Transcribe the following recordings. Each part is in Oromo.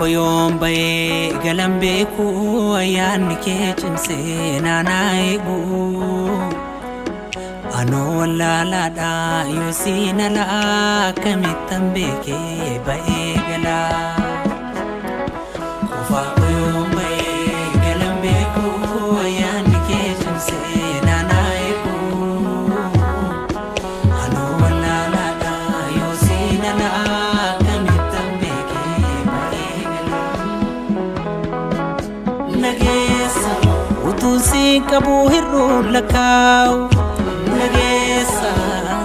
koyombe galambe ku ayan ke chimse nanaigu ano la da yosina la kamitambe ke baegala kufa koyombe galambe ku ayan ke chimse nanaigu ano la da yosina la utusi kabu hirru lakaw nagesa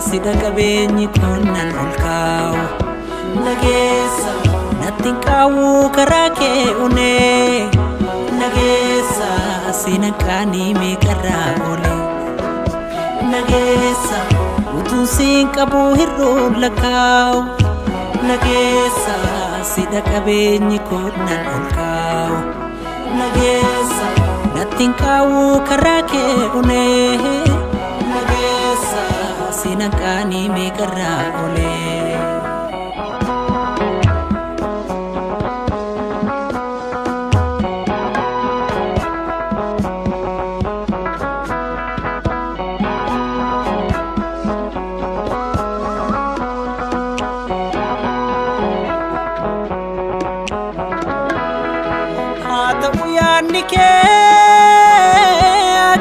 sida kabenyi kunan ulkaw nagesa natinkawu karake une nagesa sinakani me karole nagesa utusi kabu hirru lakaw nagesa sida kabenyi kunan ulkaw nagesa natinkawu karake une nagesa sinakani me karole hata uyanike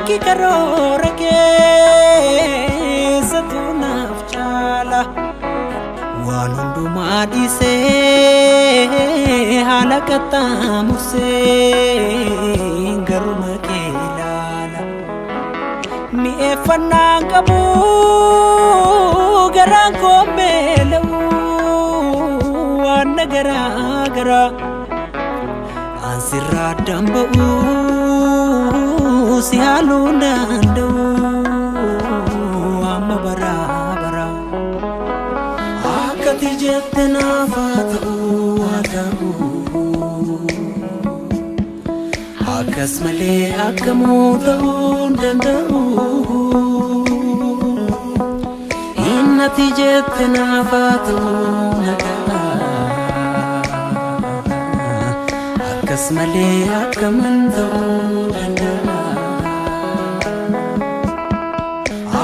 ki karora ke satuna chala walundu madise halakata muse garuma ke lala mi efana kabu garanko melu anagara gara ansira dambu si halunando amma barabara akati jetna fatu adamu akasmale akamudu dandu innati jetna fatu naga akasmale akamudu dandu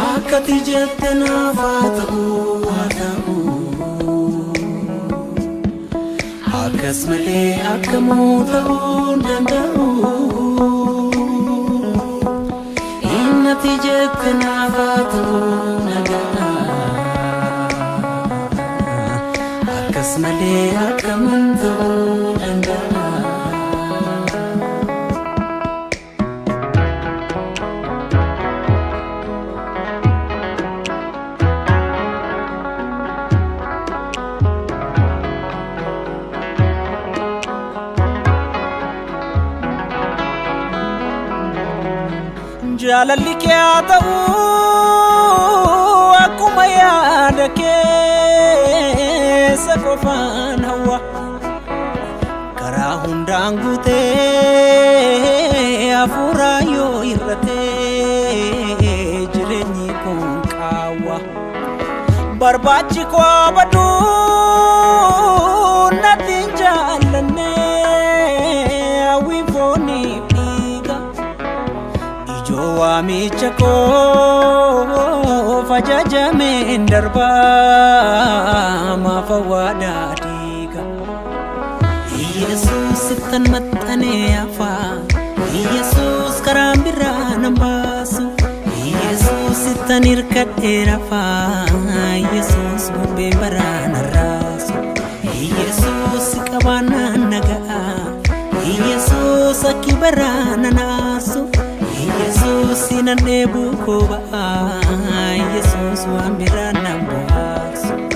akati jetna fatu adamu akasmale akamudu dandu innati jetna fatu naga akasmale akamudu dandu jalalli ke atau aku mayada ke sakofan hawa kara hundangute afura yo irate jirenyi kun kawa barbachi ko badu natin jalane awi foni wami chako fajaja mendarba ma fawada diga yesus tan matane afa yesus karambira nambasu yesus tan irkatera fa yesus bube barana rasu yesus kabana naga yesus akibarana nasu yesus inanebu koba yesus wambira nambasu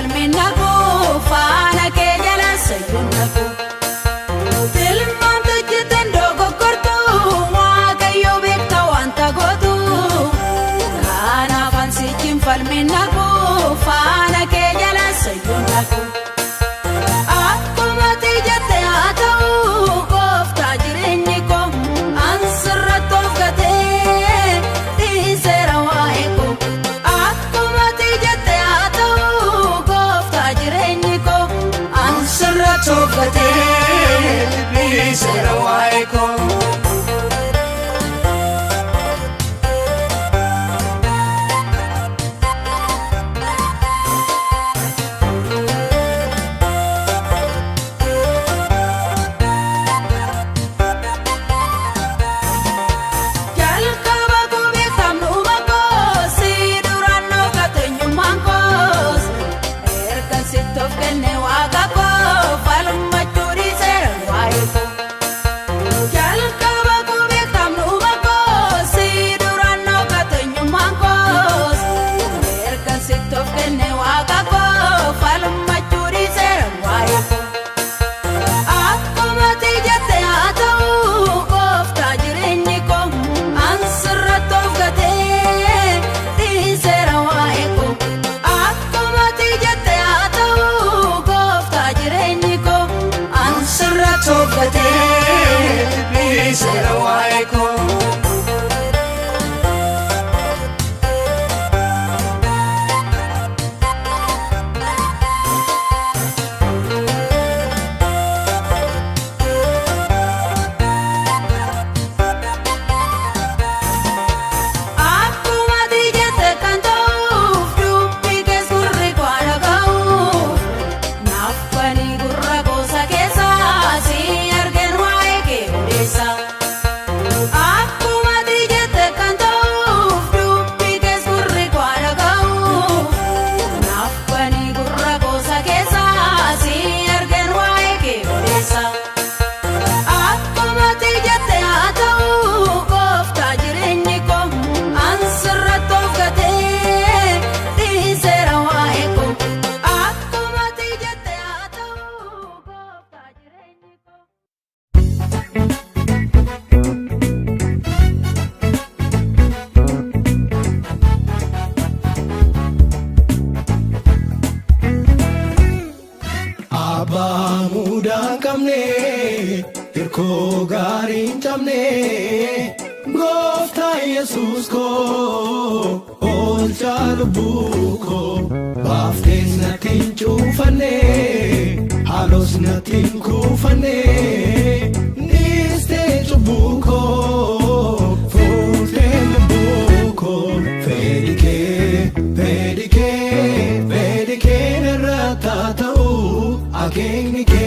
falmina koo faana kee jala sayyonna koo tilmaamtu jitten dogoggortuu waaqayyo beekta wanta gootu kanaaf ansiichin falmina koo faana kee jala sayyonna koo akkuma ati jette haa ta'u gooftaa jireenyi koo ansirratti of gatee dhiiseera waa'ee koo akkuma ati jette haa ta'u gooftaa jireenyi koo ansirratti of gatee dhiiseera waa'ee koo. Hirkoo gaariin cabne gooftaa Yesuus koo oolchaa lubbuu koo baaftees natiin cuufanne haalos natiin kuufanne niistee cubbuu koo fuutee lubbuu koo fedhi kee narraa ta'u akeekni kee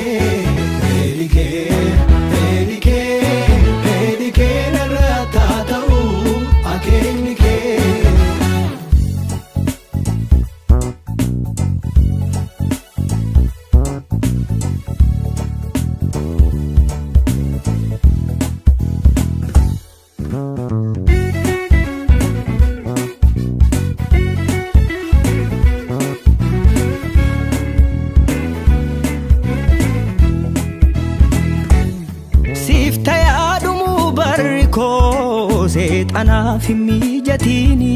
seexanaaf hin mijatini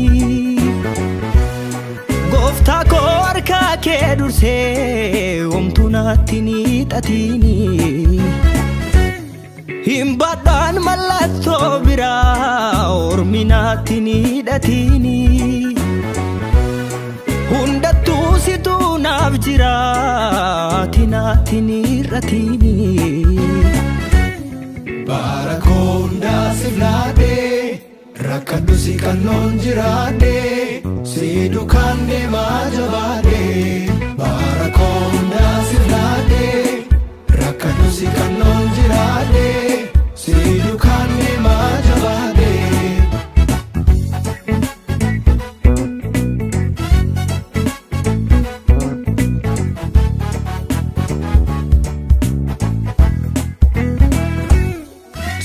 gooftaa koo harkaa kee dursee homtuu naatti hin hiixatini hin badhaan mallattoo biraa ormi naatti hin hidhatini hundattuu situu naaf jiraati naatti hin hir'atini barakoondaa si filadhee rakkadhu si kalloon jiraadhee si dukaan deemaa jabaadhee barakoondaa si filadhee rakkadhu si kalloon jiraadhee si dukaan deemaa jabaadhee.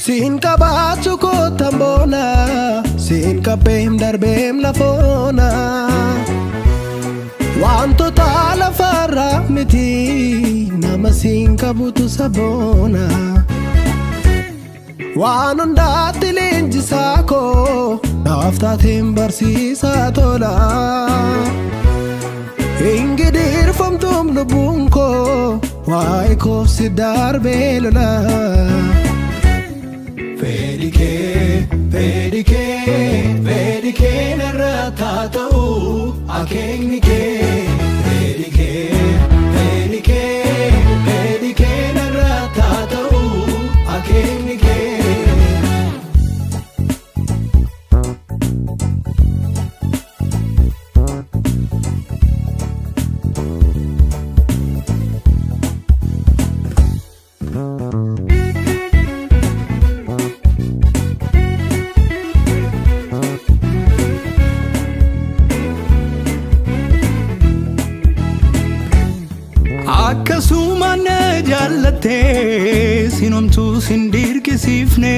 Sin kabachu ko tambona sin kapem darbem la fona wanto ta la fa miti nama siin qabutu saboona waan hundaatti leenjisaa koo naaf taateen barsiisaa tola hingidirfamtuun lubbuun koo waa'ee koof si darbee lola fedhi kee narra taata'u akeekni kee fedhi kee narra taata'u akeekni kee akkasuma na jaalatte sinomtuu sin dirqisiifne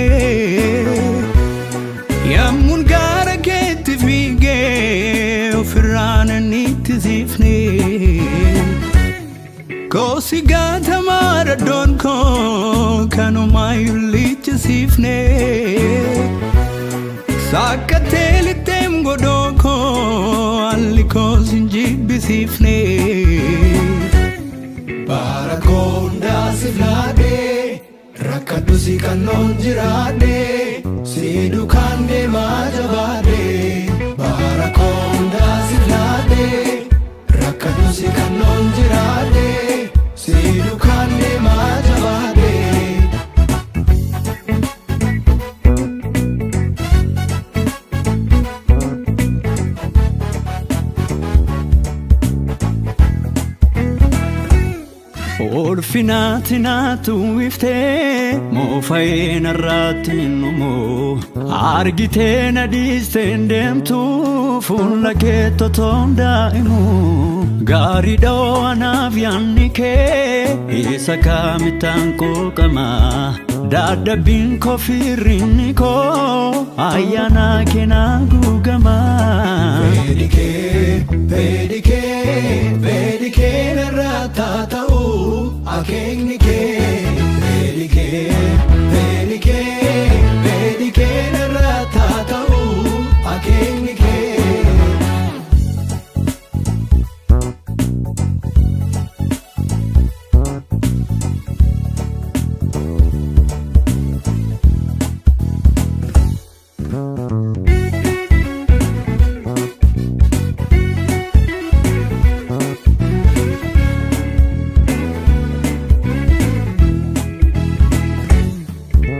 yammuun gara keetti fiigee ofirraan ittisiifne koosi gaatamaadha doon koo kanumayyuu lichisiifne sakkattee litteem godhoo koo alli koo sin jibbisiifne Barakonda siflade rakkadhu si kalloon jiraadhe si dukande majabade Barakonda siflade rakkadhu si kalloon jiraadhe si dukande majabade Orfinati natu ifte mofaye narratti numo argite na distendemtu fulla ketto tonda imu gari do anavyannike isa kamitanko kama dada binko firriniko ayana kena gugama fedhi kee narra taata'u akeekni kee fedhi kee narra taata'u akeekni kee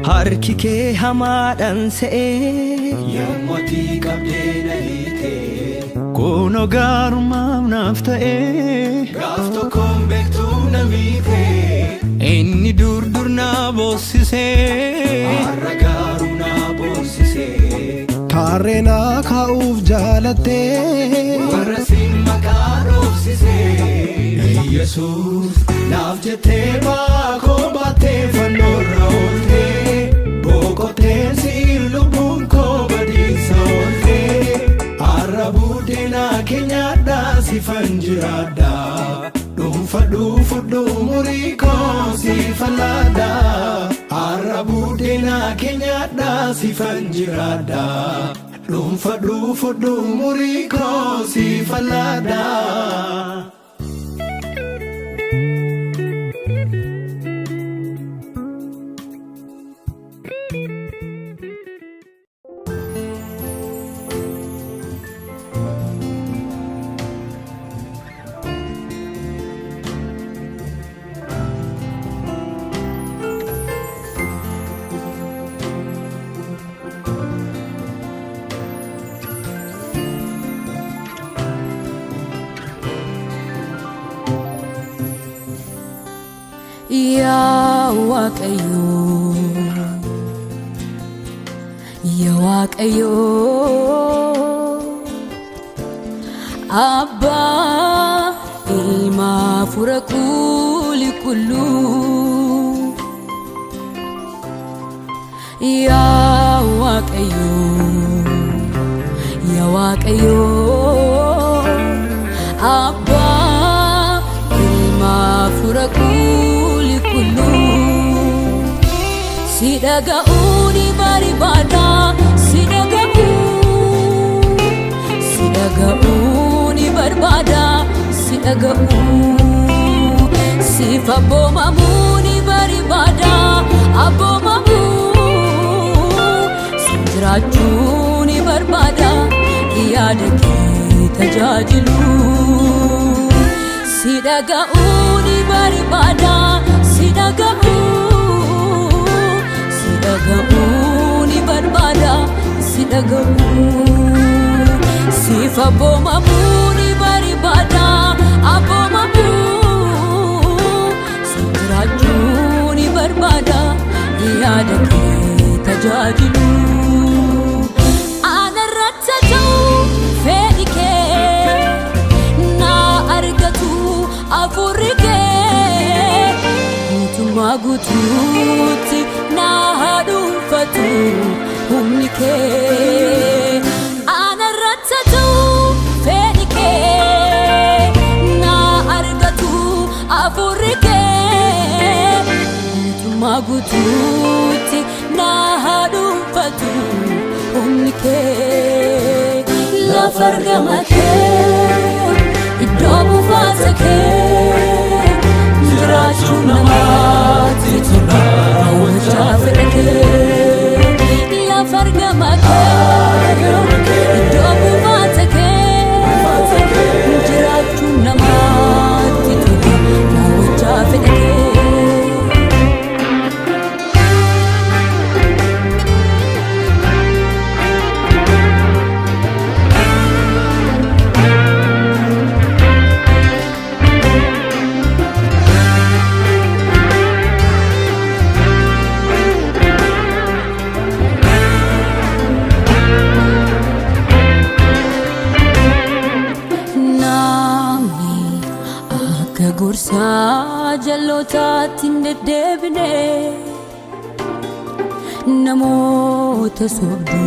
harki kee hamaadhaan se'ee yommuutii qabdee na hiite kuno gaarummaaf naaf ta'ee gaaf tokkoon beektuu na miite inni dur na boossisee har'a gaaruu na boossisee taarree naa kaa'uuf jaalattee warra siin maqaa dhoofsisee Yesuus naaf jettee baakoo baattee fannoorra ooltee boqoteen siin lubbuun koo badiisa ooltee har'a buddeena keenyadhaa sifan jiraadhaa dhuunfadhuu fudhuu umurii koo sifan laadhaa har'a buddeena keenyadhaa sifan jiraadhaa dhuunfadhuu fudhuu umurii koo sifan laadhaa Ya Waaqayyo Abba Ilma Hafuura Qulqulluu Ya Waaqayyo Abba furakuli kullu sidagauni baribada sidagauni barbada sidagau sifa bomamuni baribada abomamu sindrachuni barbada iyadaki tajajilu sidagauni baribada sidagauni barbada sidagau sifa bomamuni baribada abomamu sindrachuni barbada iyadaki tajajilu anarratatu fedike na argatu afurike magututi na hadufatu humnike anarratatu fedike na argatu afurike magututi na hadufatu humnike la fargamake idobu fasake jirachu namati tuna wajafreke la fargamake idobu fasake jirachu namati tuna wajafreke Gursa jalota tinde debne namota sobdu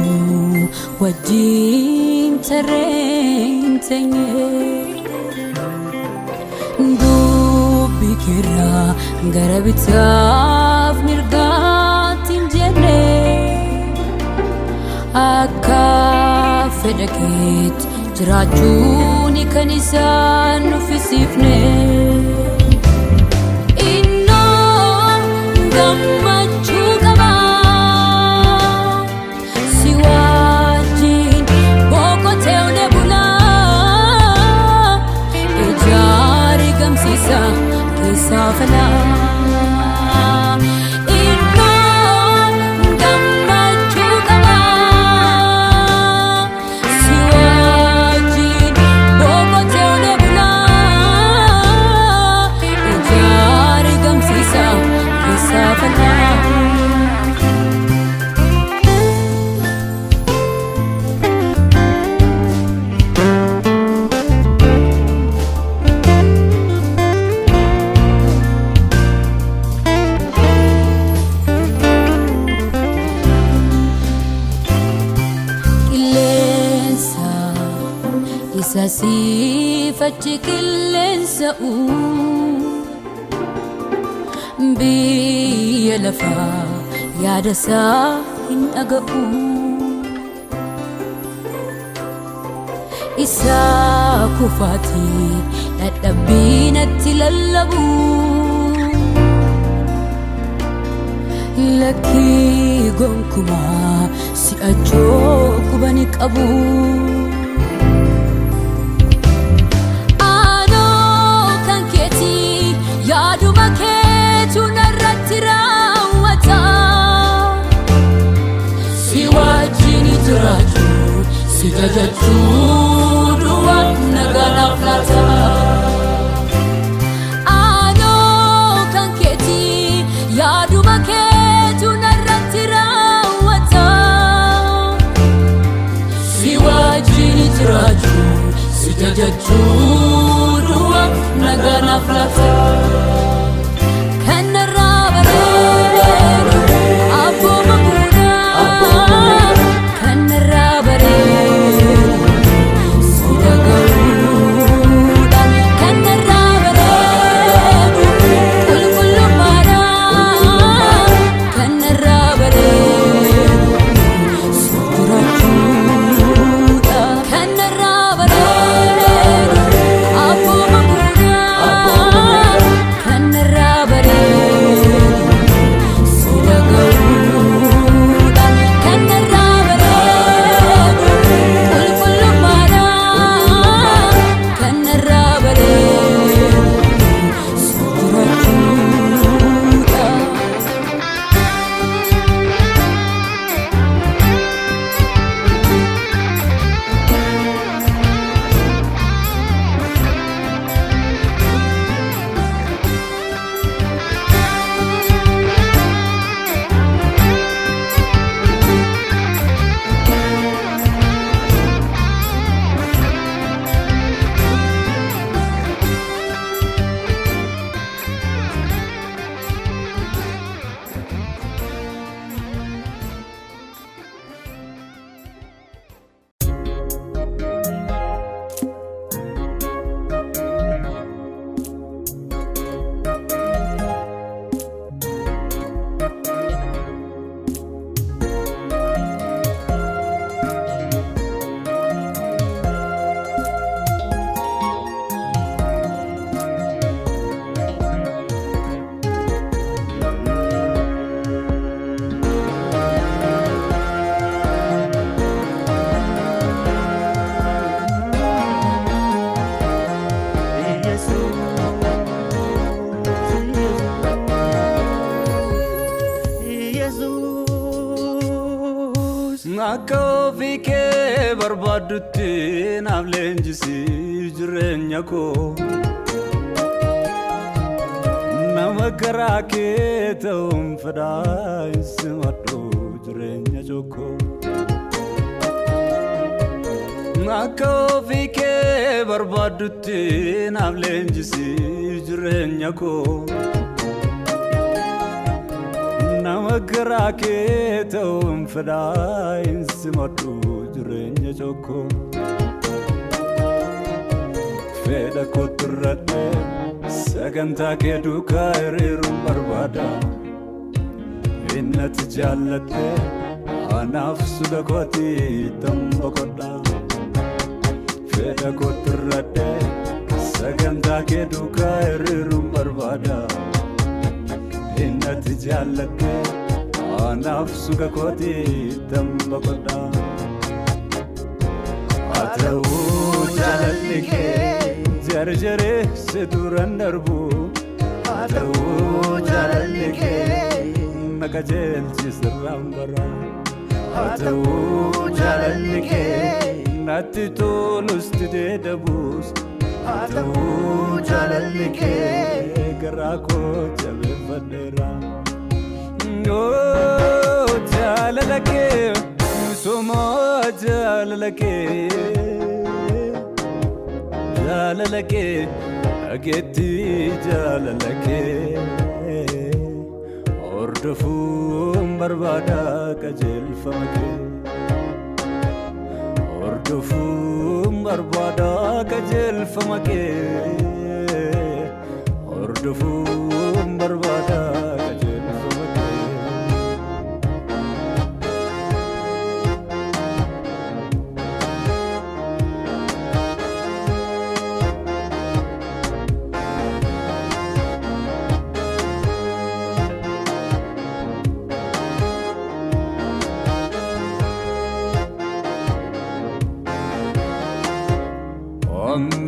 wajin terentenge dubikira garabitaf mirgatin jene akka fedaket jirachuni kanisan nufisifne inno gammachu qaba siwajin boqoteune bula ejari gamsisa kesafala sasifachi qillensa'u biyya lafaa yaadasaa hin dhaga'u isaa kufaatii dadhabbiinatti lallabu lakkii gonkumaa si'achoo qubani qabu sijajachu dua nagana flata ano kanketi yadu maketu narratira wata siwajini tiraju sijajachu dua nagana flata akka ofii kee barbaadutti naaf leenjisi jireenya koo nama garaa kee ta'uun fedhaa simadhu jireenya jokkoo akka ofii kee barbaadutti naaf leenjisi jireenya koo nama garaa kee ta'uun fedhaa simadhu jireenya jokkoo fedha kootti irradhe sagantaa kee duukaa hiriiruun barbaada innati jaalladhe anaaf suga kooti tamboqodha fedha kootti irradhe sagantaa kee duukaa hiriiruun barbaada innati jaalladhe anaaf suga kooti tamboqodha haa ta'uu jaalalli kee jarjare seduran darbu haa ta'uu jaalalli kee naqa jeelchi sirraan bara haa ta'uu jaalalli kee natti tolus didee dabus haa ta'uu jaalalli kee garaa koo jabeeffadheera jaalala kee misooma jaalala kee jaalala kee dhageetti jaalala kee hordofuun barbaada qajeelfama kee hordofuun barbaada qajeelfama kee hordofuun barbaada qajeelfama kee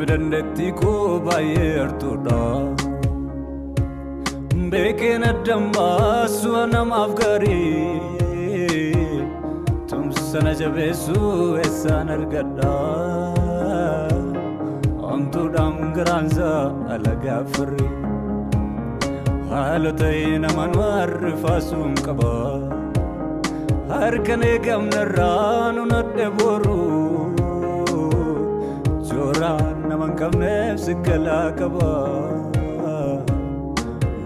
dandeetti koo baay'ee hartuudha beekeen addan baasu namaaf gaarii tumsana jabeessu eessaan argadha hamtuudhaan garaansaa alagaa firri haala ta'ee namaan warrifaasuun qaba harkan eegamnarraa nun adde boruu joraan naman qabneef sikkalaa qaba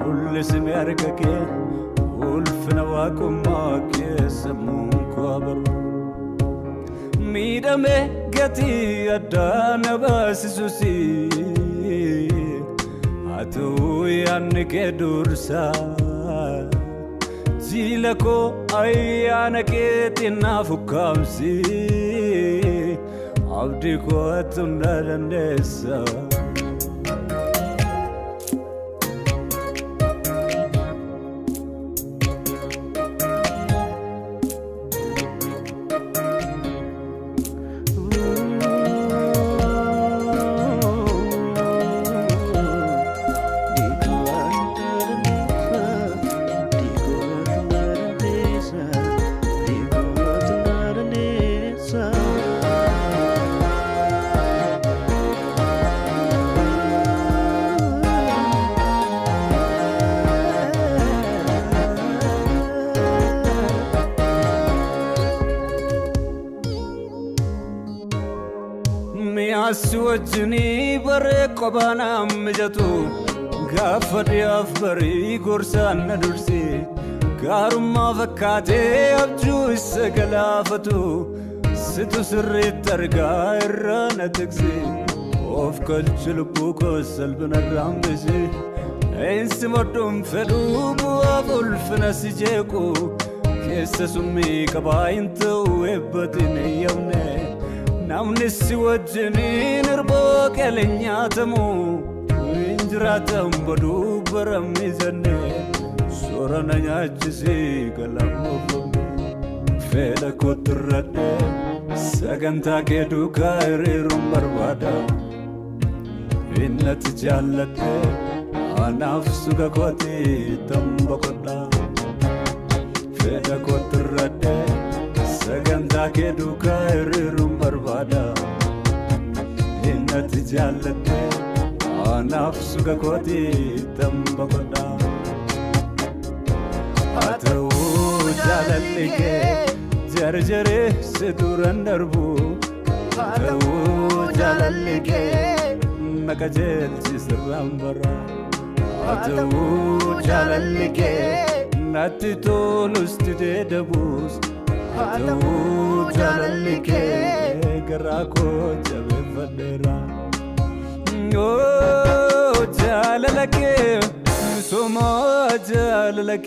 mul'isni harka kee ulfina waaqummaa keessammuun koo baru miidhame gatii addaa na baasisusi haa ta'uu yaanni kee dursaa jiila koo ayyaana keetiin naaf ukkaamsi abdi koo atunda dandeessa Aswajni bare qobana mijatu gaafadhiyaaf barii gorsaan na dursi gaarummaa fakkaatee abjuu isa galaafatu situ sirriitti argaa irraa na tiksi of galchi lubbuu koo salphinarraa hambisi eensi modhuun fedhuu bu'aaf ulfina si jeequ keessa summii qabaa hin ta'u eebbatiin eeyyamne namni si wajjiniin irboo qeelen nyaatamu hin jiraatan baduu baramni jenne soorana nyaachisii galammoofamne fedha kootti irradhe sagantaa kee duukaa hiriiruun barbaada innati jaalladhe anaaf suga kooti tamboqodha fedha kootti irradhe sagantaa kee duukaa hiriiruun barbaada innatti jaallatte anaaf suga kootii tamba godha haa ta'uu jaalalli kee jarjaree si duran darbu haa ta'uu jaalalli kee naqa jeelchi sirraan bara haa ta'uu jaalalli kee natti tolus didee dabus haa ta'uu jaalalli kee garaa koo jabeeffadheera jaalala kee misooma jaalala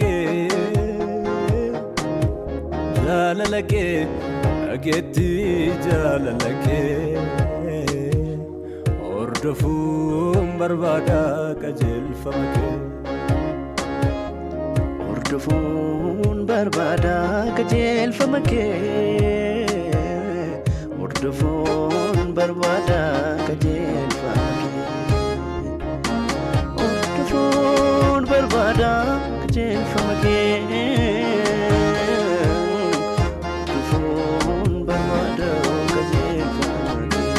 kee dhageetti jaalala kee hordofuun barbaada qajeelfama kee hordofuun barbaada qajeelfama kee hordofuun barbaada qajeelfama barbaada qajeelfama kee hordofuun barbaada qajeelfama kee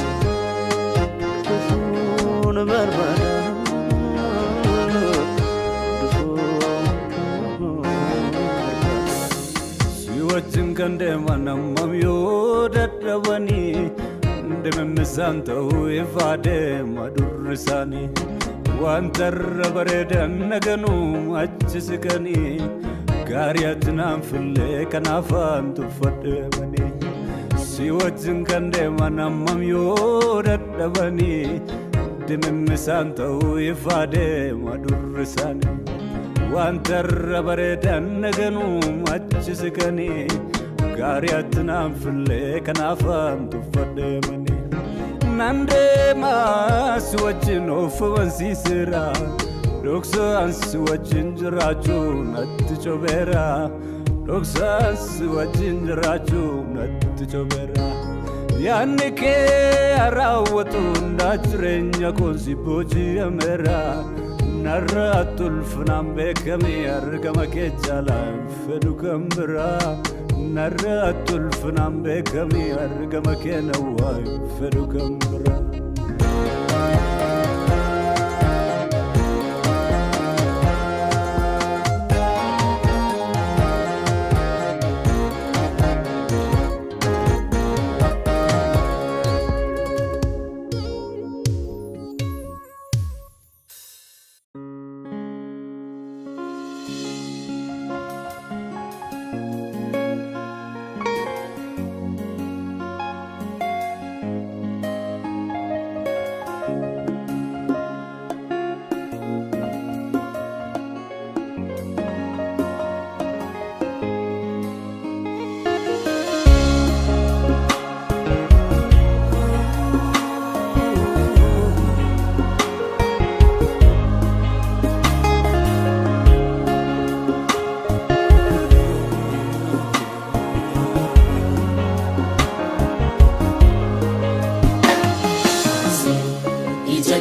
hordofuun barbaada si wajjin kan deeman ammam yoo dadhabanii deememmisaan ta'uu ifaa deema durri isaanii wantarra bareedan naganuu achi siqanii gaariyaatti naan fillee kanaafaan tuffadheemanii si wajjin kan deeman ammam yoo dadhabanii deememmisaan ta'uu ifaa deema durri isaanii wantarra bareedan naganuu achi siqanii gaariyaatti naan fillee kanaafaan tuffadheemanii nandema si wajjin ofuman sisira doksan si wajjin jiraachu natti cobeera doksan si wajjin jiraachu natti cobeera yaanni kee raawwatu ndaa jireenya koo si booji'ameera narra tulfinaan beekamee argama kee jaalaan fedhu kan biraa narra tulfinaan beekamee argama kee nawwaa fedhu kan biraa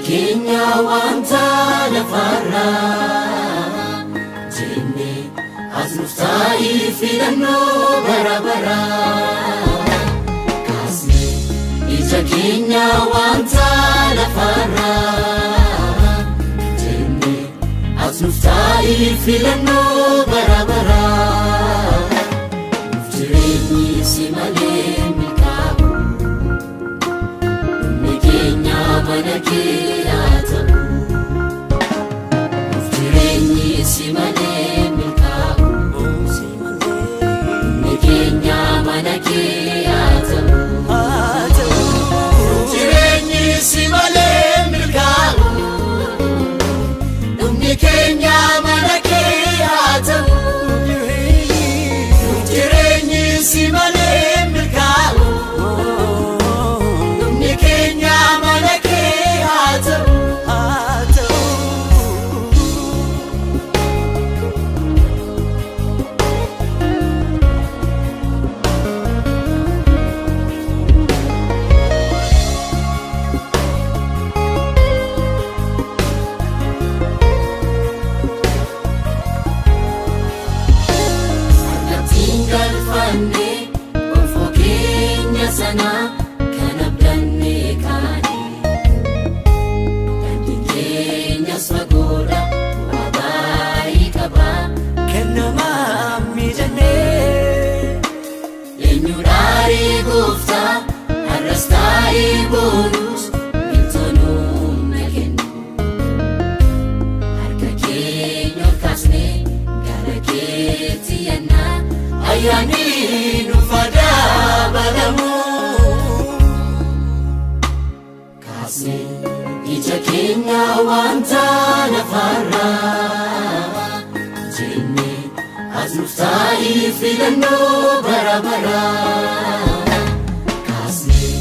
Kenya wanta lafarra jenne asnuftai filanno barabara kasne ija Kenya wanta lafarra jenne asnuftai filanno barabara muftireni simale mikabu Kenya manake borus miltoonuu nakennu harka keenya ol kaasnee gara keetti yennaa ayyaanni nuuf daabalamu kaasnee ija keenya wanta lafarraa jennee as nuuf ta'i filannoo bara baraa kaasnee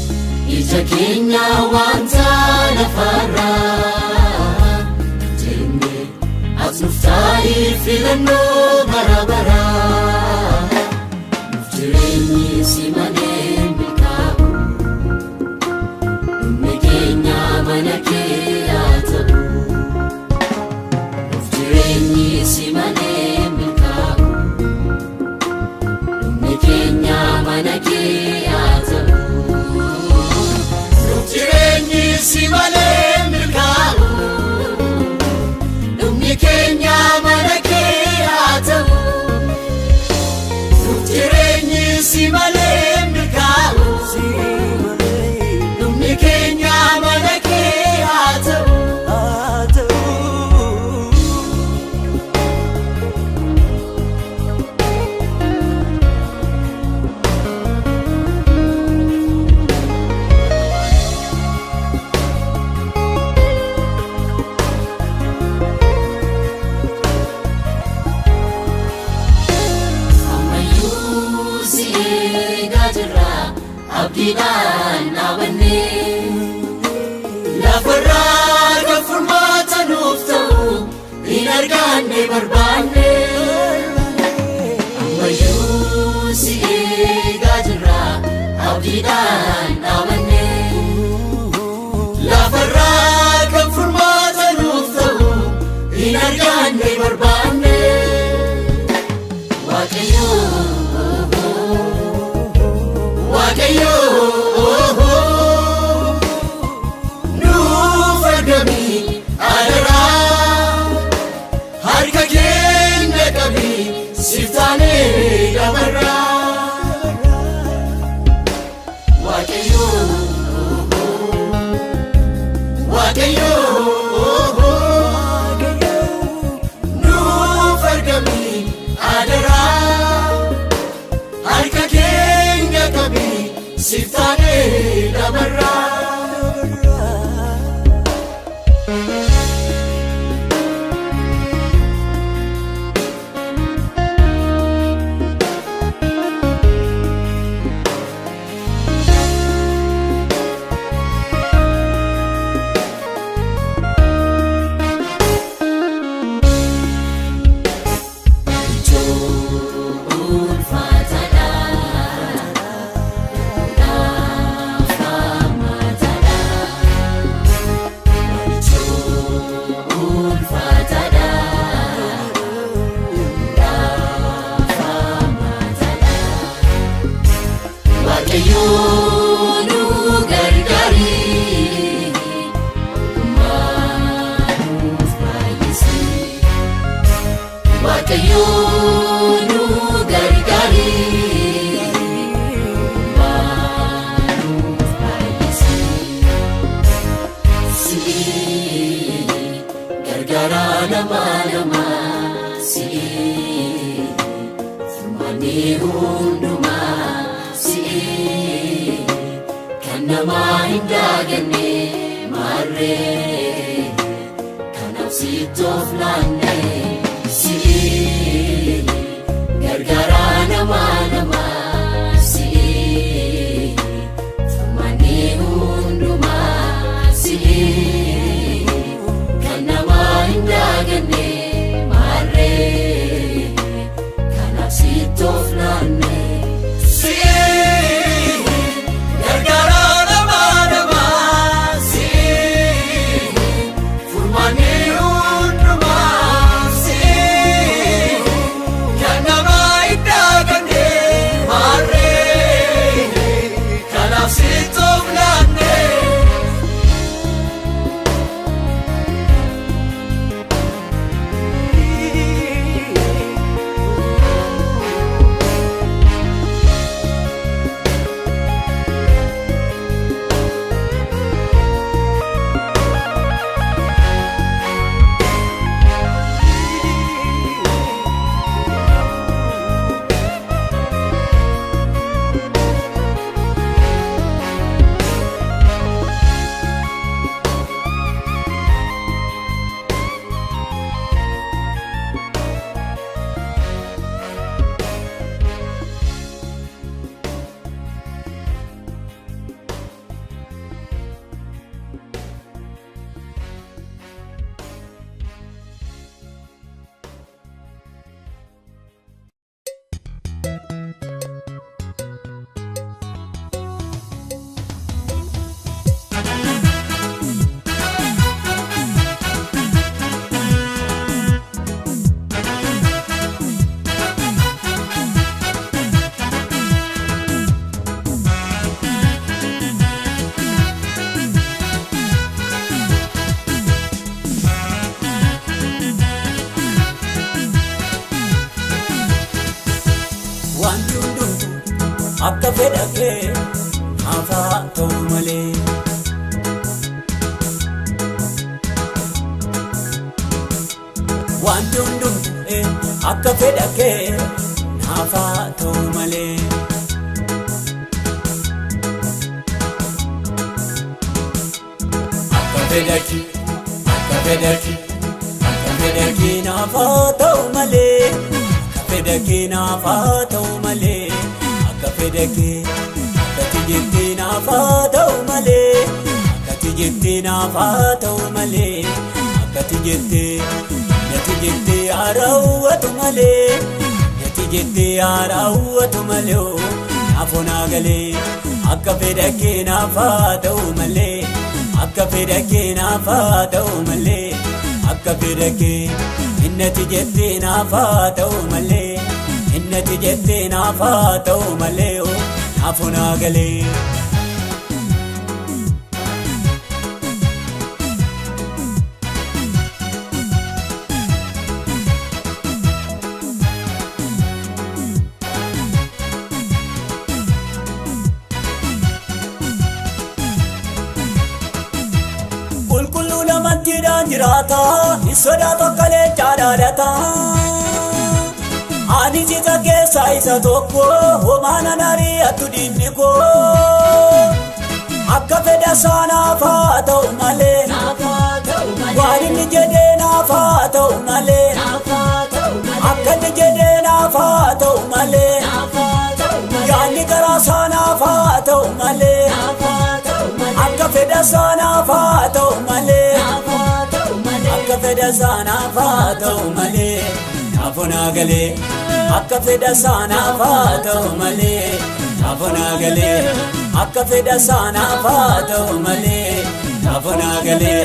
ija keenya wanta lafarraa jennee as nuuf ta'i filannoo bara baraa nuuf jireenyi si malee milkaa'u dhumni keenya mana kee haa ta'u nuuf jireenyi si malee milkaa'u dhumni keenya mana kee haa ta'u nuuf jireenyi si malee milkaa'u dhumni keenya mana kee haa ta'u nuuf jireenyi si malee milkaa'u dhumni keenya mana kee haa ta'u ammayyuu si eegaa jirra abdiidhaan dhaabannee lafarraa kan furmaata nuuf ta'u hin arganne barbaanne ammayyuu si eegaa jirra abdiidhaan dhaabannee lafarraa kan furmaata nuuf ta'u hin arganne barbaanne Waaqayyo nuuf argami adaraa harka keenya qabi siif taanee dabarraa Waaqayyo nuuf argami adaraa harka keenya qabi siif taanee dabarraa Waaqayyo nu gargaari nuuf baay'isi Waaqayyo nu gargaari nuuf baay'isi si gargaara nama si furmaanni hundumaa kan nama hin daaganne marree kanaaf sitti of laanne si gargaara nama si furmaanni hundumaa si kan nama hin daaganne marree kanaaf sitti of laanne Furmaanni hundumaa akka fedha kee naaf haa ta'u malee. Wanti hundumtuu akka fedha kee naaf haa ta'u malee. Akka fedha kee naaf haa ta'u malee. Akka fedha kee naaf haa ta'u malee. Akka fedha kee akkati jettee naaf haa ta'u malee. Akkati jettee naaf haa ta'u malee. Akkati jettee nati jettee haaraawwatu malee. Nati jettee haaraawwatu malee. Naafoo naa galee akka fedha kee naaf haa ta'u malee. Akka fedha kee naaf haa ta'u malee. Akka fedha kee innati jettee naaf haa ta'u malee. Innati jettee naaf haa ta'u malee. Naafoo naa galee. Jirata isoda tokkolee chaadhaadhata ani jita keessa isa tokko homaana narii attu diinni koo akka fedha isaa naaf haa ta'u malee waan inni jedhee naaf haa ta'u malee akka inni jedhee naaf haa ta'u malee yaanni garaa isaa naaf haa ta'u malee akka fedha isaa naaf haa ta'u malee. Akka fedha isaa naaf haa ta'u malee. Naafoo naa galee akka fedha isaa naaf haa ta'u malee. Naafoo naa galee akka fedha isaa naaf haa ta'u malee. Naafoo naa galee.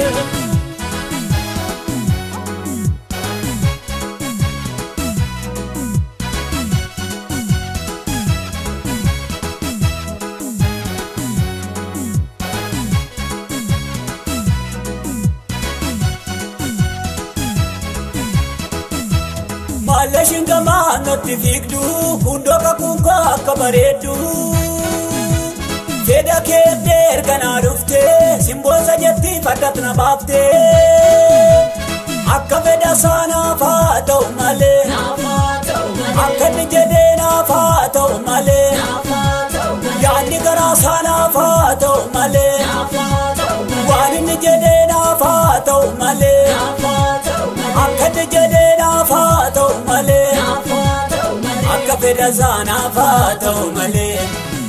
Mallashin gamaa natti fiigdu hundoo kakuuka akka bareeddu. Fedha kee erganaa dhufte simboosa jetti fardatti na baafte. Akka fedha isaa naaf haa ta'u malee. Akka inni jedhee naaf haa ta'u malee. Yaanni garaa isaa naaf haa ta'u malee. Waan inni jedhee naaf haa ta'u malee. Akka inni jedhee naaf haa ta'u malee. Akka fedha isaa naaf haa ta'u malee.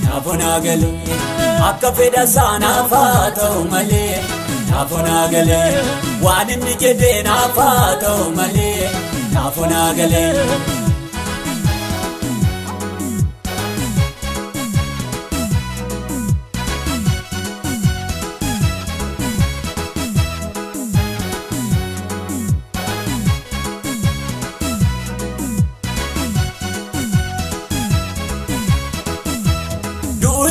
Naafoo naa galee akka fedha isaa naaf haa ta'u malee. Naafoo naa galee waan inni jedhee naaf haa ta'u malee. Naafoo naa galee.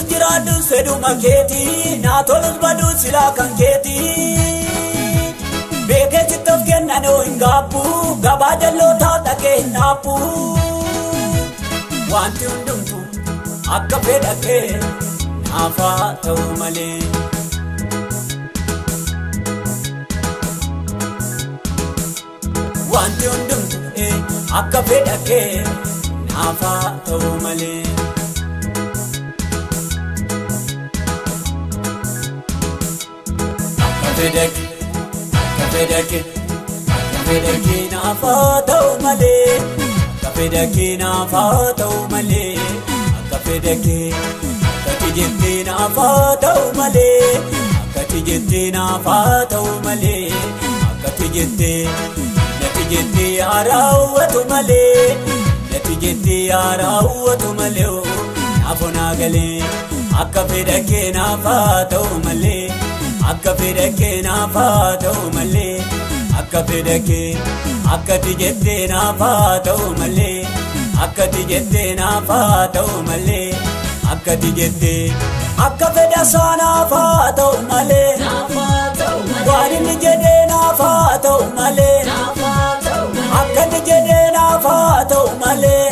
Jiraadus fedhuma keetii naa tolus badus silaa kan keetii. Beekee sittoof kennan yoo hin gaabbu gabaa jallootaa dhaqee hin dhaabbu. Wanti hundumtuu akka fedha kee naaf haa ta'u malee. Wanti hundumtuu akka fedha kee naaf haa ta'u malee. Akka fedha kee naaf haa ta'u malee. Akka fedha kee naaf haa ta'u malee. Akka fedha kee akkati jettee naaf haa ta'u malee. Akkati jettee naaf haa ta'u malee. Akkati jettee nati jettee haaraawwatu malee. Nati jettee haaraawwatu malee. Naafoo naa galee akka fedha kee naaf haa ta'u malee. Akka fedha kee naaf haa ta'u malee. Akka fedha kee akkati jettee naaf haa ta'u malee. Akkati jettee naaf haa ta'u malee. Akkati jettee akka fedha isaa naaf haa ta'u malee. Waan inni jedhee naaf haa ta'u malee. Akka inni jedhee naaf haa ta'u malee.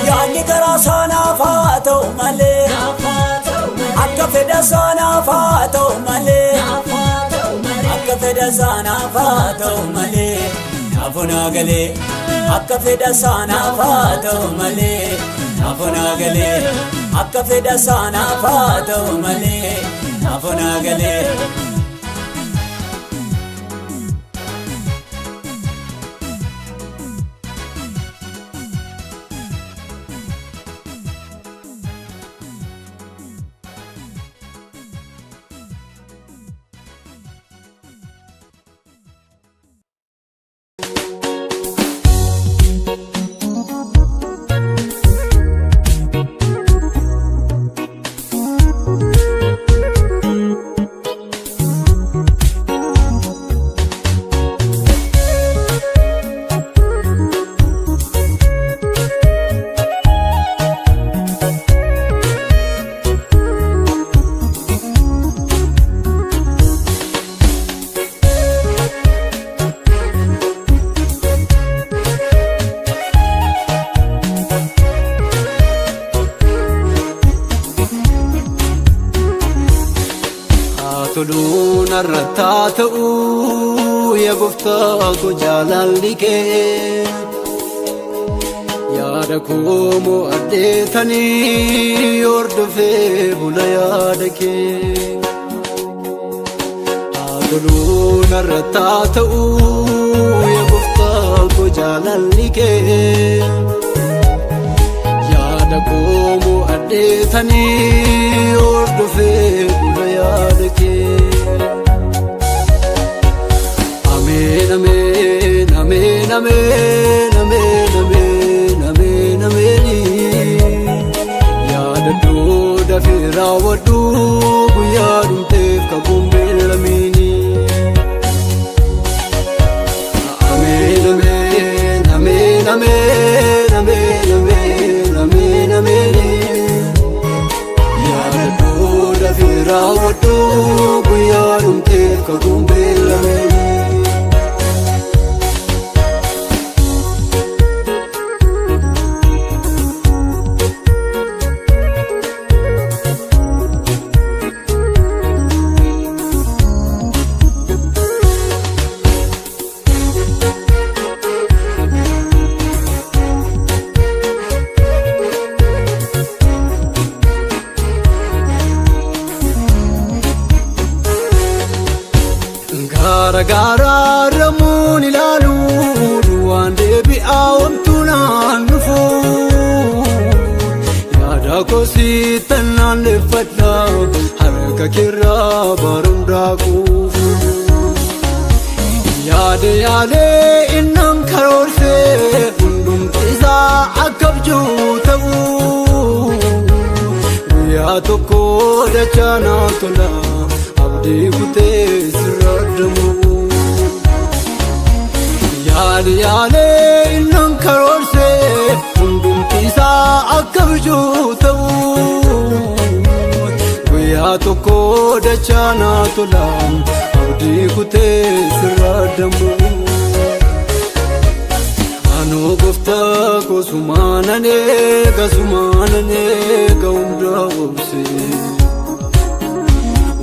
Yaanni garaa isaa naaf haa ta'u malee. fedha sanaaf haa ta'u malee akka fedha sanaaf haa ta'u malee naafuu naa galee akka fedha sanaaf haa ta'u malee naafuu naa galee akka fedha sanaaf haa ta'u malee naafuu naa galee. Toluun arrataa ta'uu yaa gooftaa ko jaalalli kee yaada koo mo'adheetanii hordofee bula yaada kee. Toluun arrataa ta'uu yaa gooftaa ko jaalalli kee yaada koo mo'adheetanii hordofee bula yaada kee. Amen, amen, amen, amen, amen, amen, amen, amen. Yaada dooda feeraa waduu guyyaa dhumteef kakuun beelamini. Amen, amen, amen, amen, amen, amen, amen, amen. Yaada dooda feeraa waduu guyyaa dhumteef kakuun beelamini. Gara ramuun ilaalu duwwaan deebi'aa wamtuu naan dhufu yaada koo siittan naanneffadha harka keerraa baruun daakuuf yaade yaalee innan karoorsee hundumti isaa akka abjuu ta'u guyyaa tokko dachaa naa tola abdii kutee sirra damu. Yaade yaalee innan karoorsee hundumti isaa akka abjuu ta'u guyyaa tokko dachaa naa tola abdii kutee sirra damu. Anoo gooftaa koo sumaanan eega hunda obsee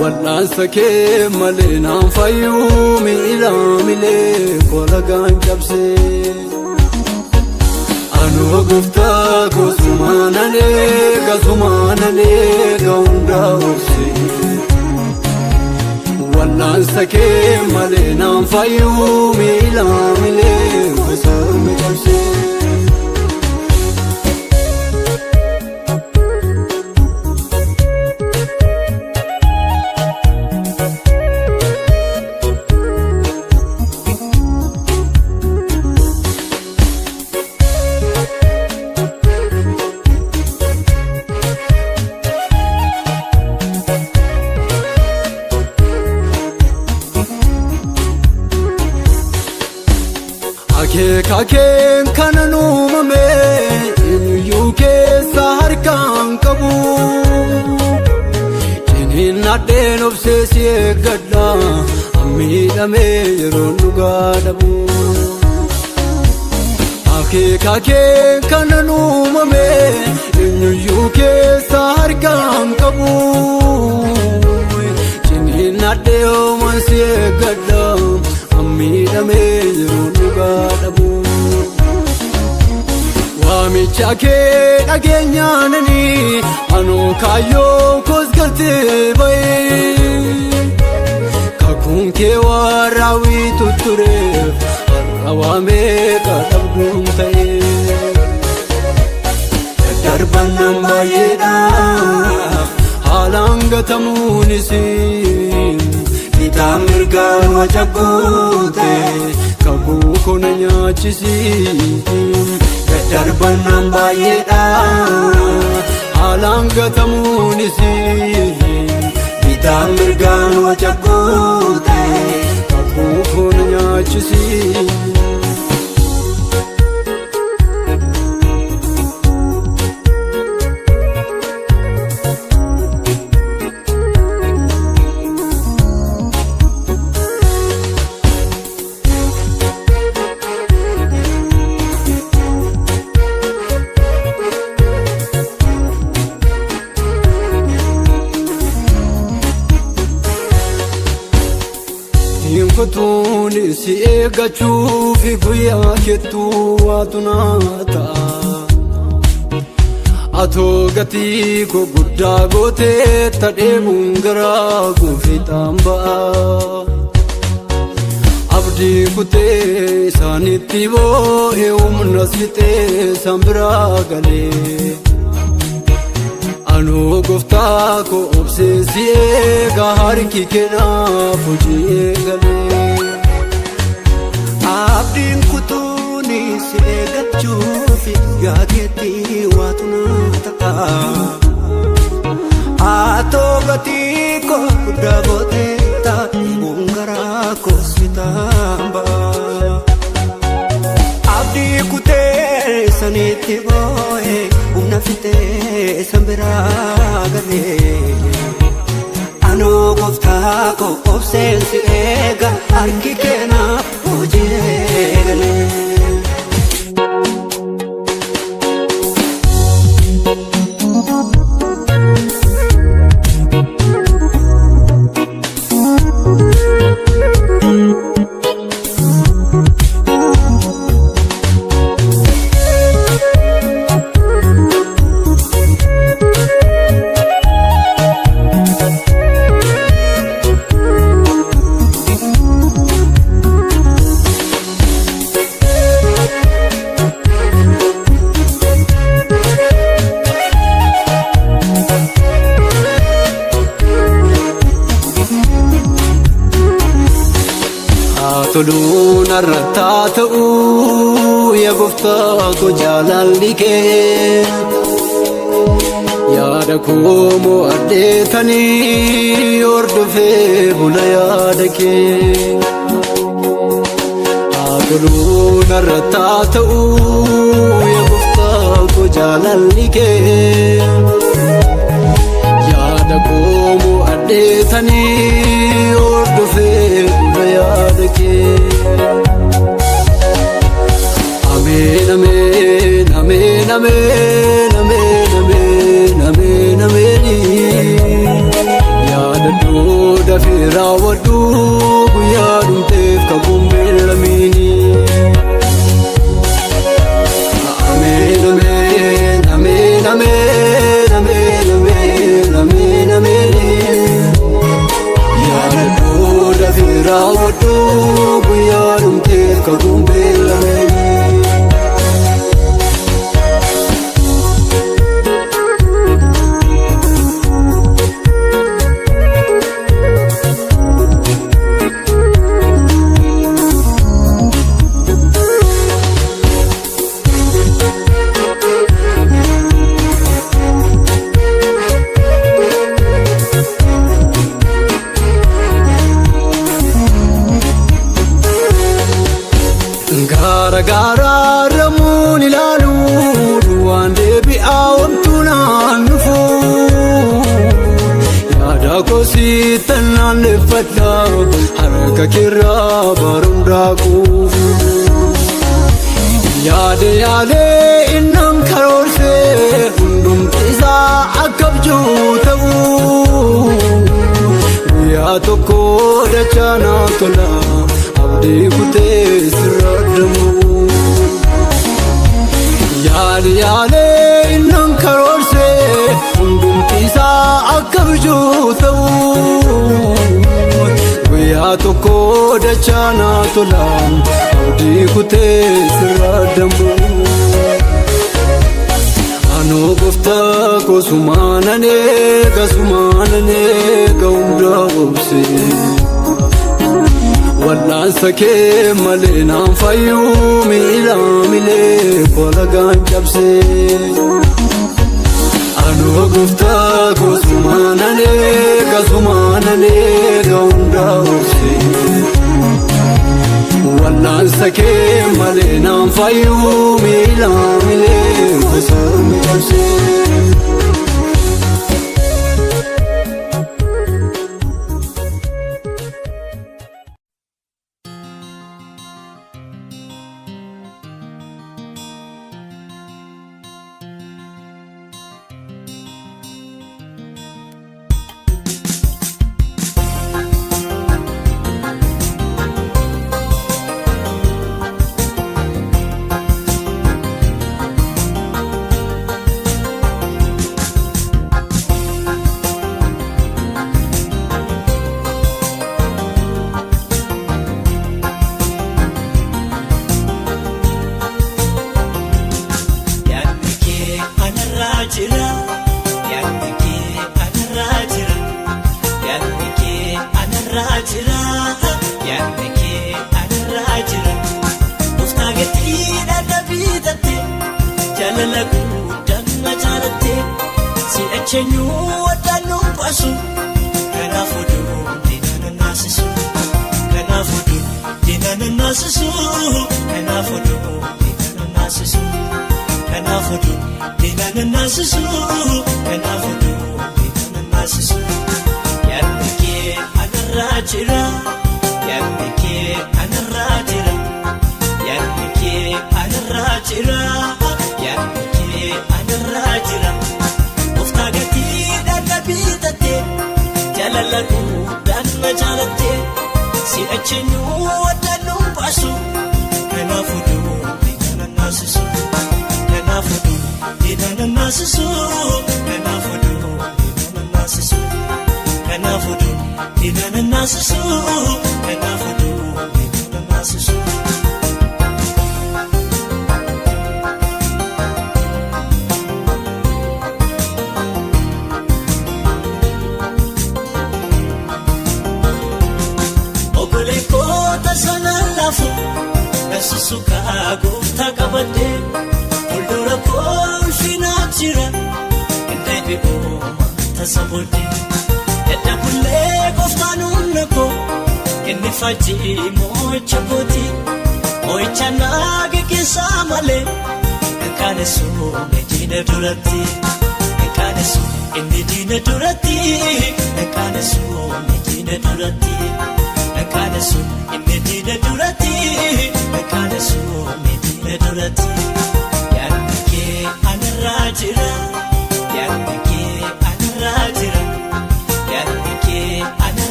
wal'aansa kee malee naan fayyuu miidhamilee kolagaan cabsee. Anoo gooftaa koo sumaanan eega hunda obsee wal'aansa kee malee naan fayyuu miidhamilee kolagaan cabsee. Kakeen kanan uumame eenyuyyuu keessa harkaan qabu jiniin nadheen obsee si eeggadha miidhamee yeroon dhugaa dhabu. akeeka kee kanan uumame eenyuyyuu keessa harkaan qabu ciniin adhee ooman si eeggadha ammiidhamee yeroo dhugaa dhabu waamicha kee dhageenyaanani anoo kaayyoo koos galtee ba'ee kakuun kee waan raawwitu tureef awaamee kadhabduun ta'ee darbannaan baay'eedha haalaan gatamuunis bitaa mirgaan wacaguute kakuu kona nyaachisi darbannaan baay'eedha haalaan gatamuunis bitaa mirgaan wacaguute kakuu kona nyaachisi Kutuuni si eeggachuufi guyyaa keettuu waatu naata atoo gatii koo guddaa gootee tadheebuun garaa guufiixaan ba'a abdii kutee isaanitti boo'ee humna fixee san biraa galee anoo gooftaa koo obsee si eega harki kennaaf hojii eegalee abdiin kutuuni si eeggachuufi guyyaa keetti waatu naata atoo gatii koo guddaa gootee tadheebuun garaa guufiixaan ba'a abdii kutee isaanitti boo'ee humna fixee san biraa galee anoo gooftaa koo obseen si eega harki kennaaf hojii eegalee toluun arrataa ta'uu yaa gooftaa koo jaalalli kee yaada koo mo'adheetanii hordofee bula yaada kee toluun arrataa ta'uu yaa gooftaa koo jaalalli kee yaada koo mo'adheetanii hordofee bula yaada kee Amen, amen, amen, amen, amen, amen, amen, amen. Yaada dooda fi raawwadhu guyyaa dhumteef kakuun beellamini. Amen, amen, amen, amen, amen, amen, amen, amen. Yaada dooda fi raawwadhu guyyaa dhumteef kakuun beellamini. Gaara gaara ramuun ilaalu waan deebi'aa wantu naan dhufu yaada koo siittan naanneffadha harka keerraa baruun daakuuf yaade yaalee innan karoorsee hundumti isaa akka abjuu ta'uu guyyaa tokko dachaa naaf tola abdii kutee sirra deemu. Yaalee innan karoorsee hundumti isaa akka abjuu ta'uu guyyaa tokko dachaa naaf tola abdii kutee sirra deemu. Anoo gooftaa koo sumaan eega hundaa obsee wal'aansa kee malee naan fayyuu miilee koo lagaan cabsee. Anoo gooftaa koo sumaan eega hundaa obsee wal'aansa kee malee naan fayyuu miilee koo lagaan cabsee.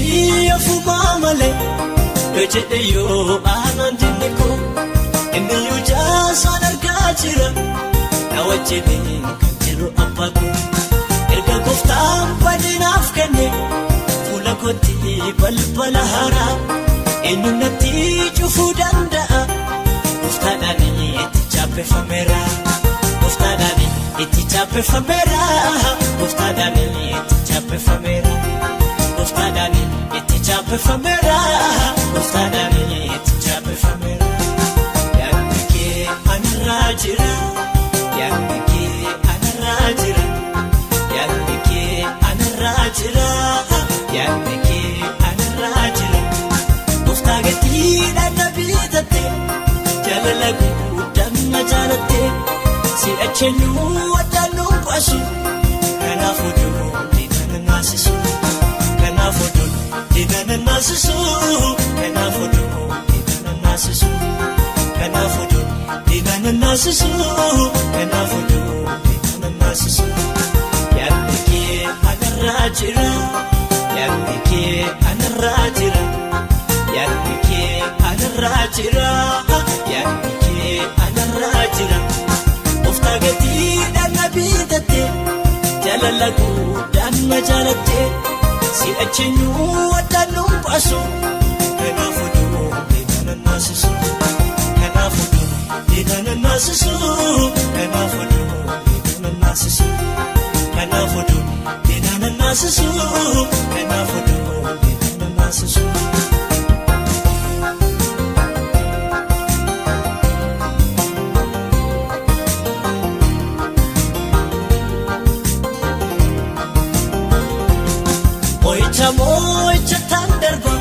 gatii ofumaa malee yoo jedhe yoo aanaan dinniko inni yoo jaasaan argaa jira na wajjin kan jiru abbaako erga gooftaan badinaaf kenne fuula kootti balbala haaraa eenyuun natti cufuu danda'a gooftaadhaan itti chaappeffameera gooftaadhaan itti chaappeffameera gooftaadhaan itti chaappeffameera gooftaadhaan itti chaappeffameera gooftaadhaan itti chaappeffameera yaadni kee anarraa jira yaadni kee anarraa jira yaadni kee anarraa jira yaadni kee anarraa jira gooftaa gatiidhaan na bitatte jaalala guddaan na jaalatte si'acheenyu waddaaluu baasu kanaaf oduu diinana naasisu kanaaf oduu diinana naasisu kanaaf oduu diinana naasisu kanaaf oduu diinana naasisu kanaaf oduu diinana naasisu yaadni kee anarraa jira yaadni kee anarraa jira yaadni kee anarraa jira yaadni kee anarraa jira gooftaa gatiidhaan na bitatte jaalala guddaan na jaalatte si'acheenyu waddaaluu baasu kanaaf oduu diinana naasisu kanaaf oduu diinana naasisu kanaaf oduu diinana naasisu kanaaf oduu diinana naasisu kanaaf oduu diinana naasisu. Mo'icha tandarba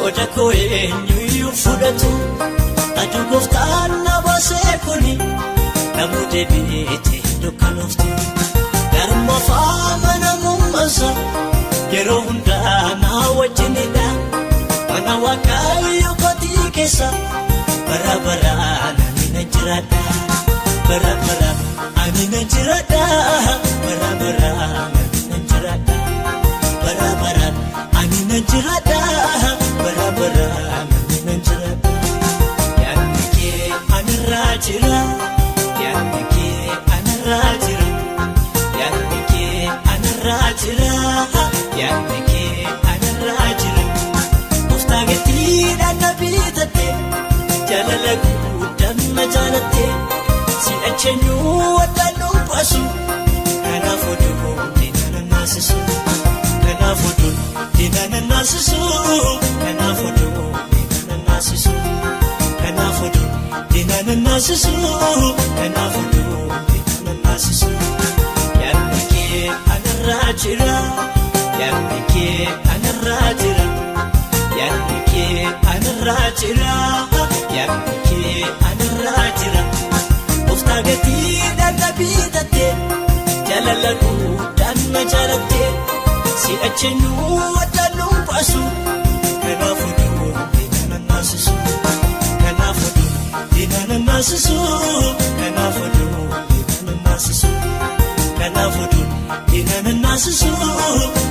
oda koo eenyuyyuu fudhatu aduu gooftaan na baasee kuni namuu deebi'eete dukkanooftu garma faama namummaasa yeroo hundaa na wajjinidha mana waaqayyo kootii keessa bara baraan ani na jiraadha bara baraan ani na jiraadha bara baraan ani na jiraadha bara baraan ani na jiraadha bara baraan ani na jiraadha yaadni kee anarraa jira yaadni kee anarraa jira yaadni kee anarraa jira yaadni kee anarraa jira gooftaa gatiidhaan na bitatte jaalala guddaan na jaalatte si'acheenyu waddaaluu baasu kanaaf oduu diinana naasisu kanaaf oduu diinana naasisu kanaaf oduu diinana naasisu kanaaf oduu diinana naasisu kanaaf oduu diinana naasisu yaadni kee anarraa jira yaadni kee anarraa jira yaadni kee anarraa jira yaadni kee anarraa jira gooftaa gatiidhaan na bitatte jaalala guddaan na jaalatte si'acheenyu waddaaluu baasu kanaaf oduu diinana naasisu kanaaf oduu diinana naasisu kanaaf oduu diinana naasisu kanaaf oduu diinana naasisu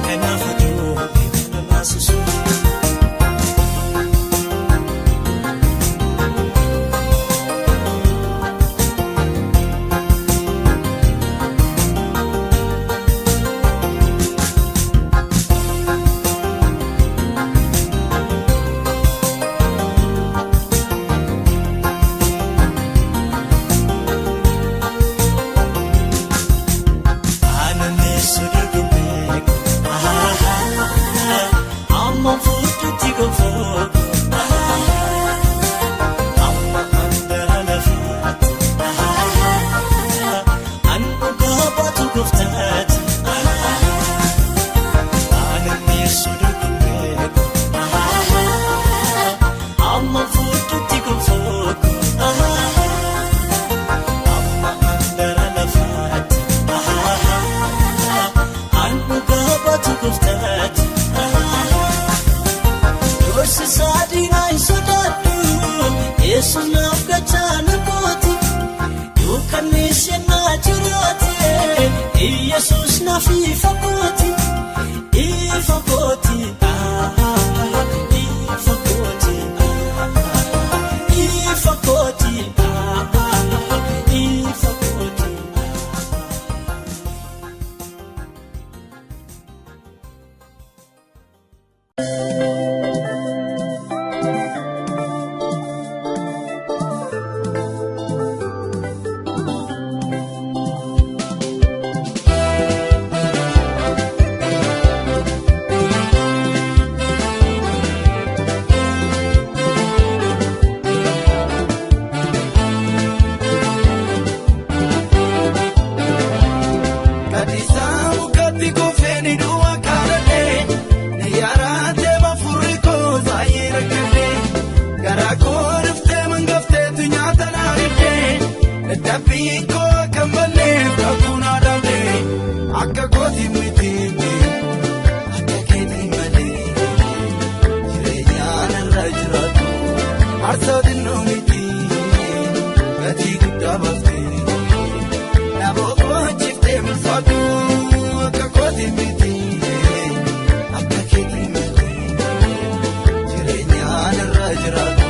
kanaaf oduu diinana naasisu. Yesunaaf gachaan kooti yookaan isheenaa jiraate Yesus naaf ifa kooti arsaatiin noomiti gatii guddaa baaftee na boqochiiftee mul'atu akka kooti miti akka keetii malee jireenyaan irra jiraatu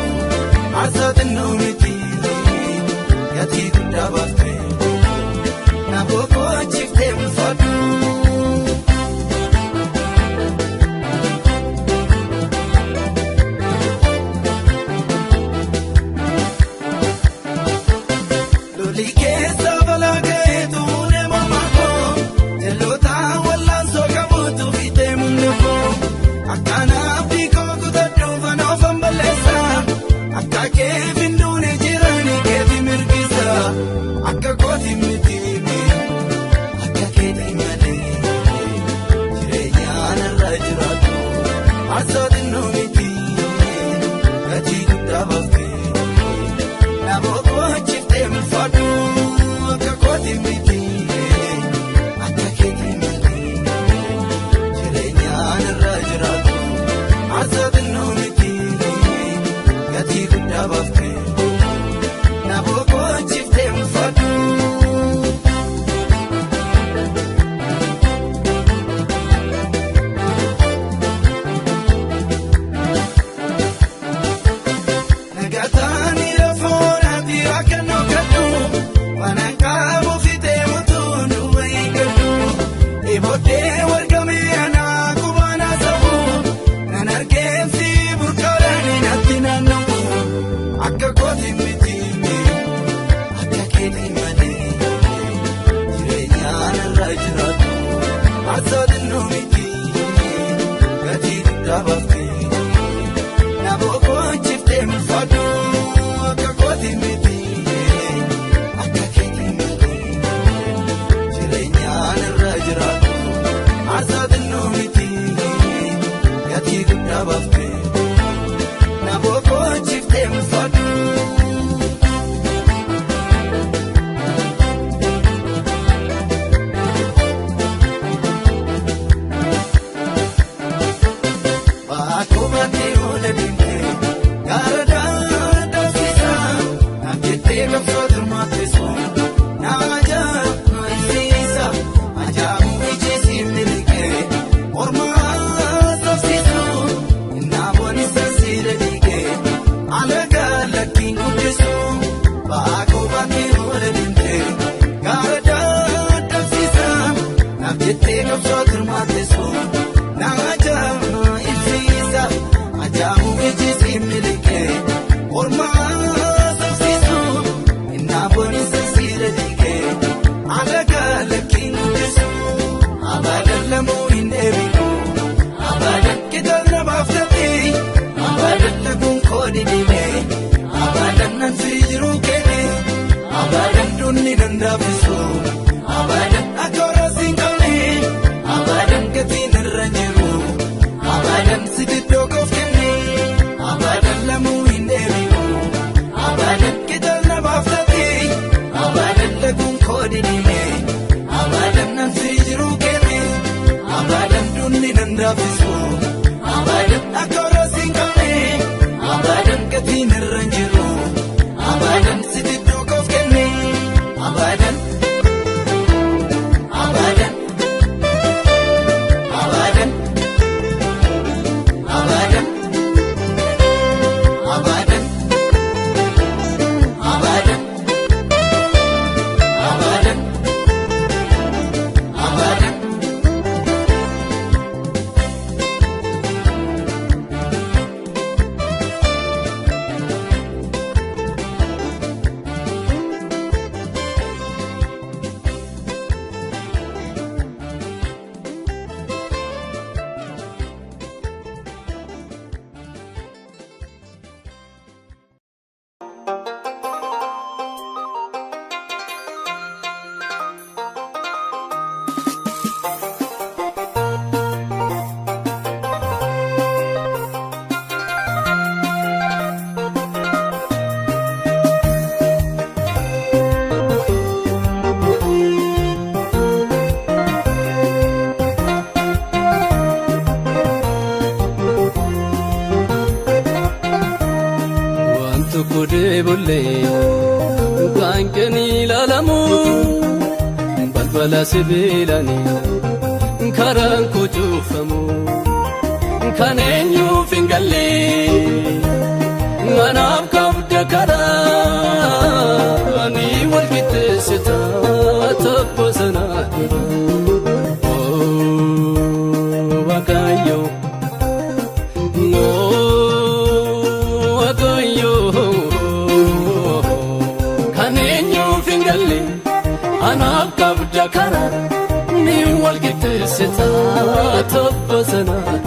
arsaatiin noomiti gatii guddaa baaftee na boqochiiftee mul'atu. tokko deebilee kan kennii laalamu balbala sibiilanii karaan koo cufamu kan eenyuuf hin galle manaaf qabda karaa ni wal qixxeessita tokko sanaa Waaqayyo kan eenyuuf hin galle anaaf qabda karaa ni wal qixxeessita tokko sanaa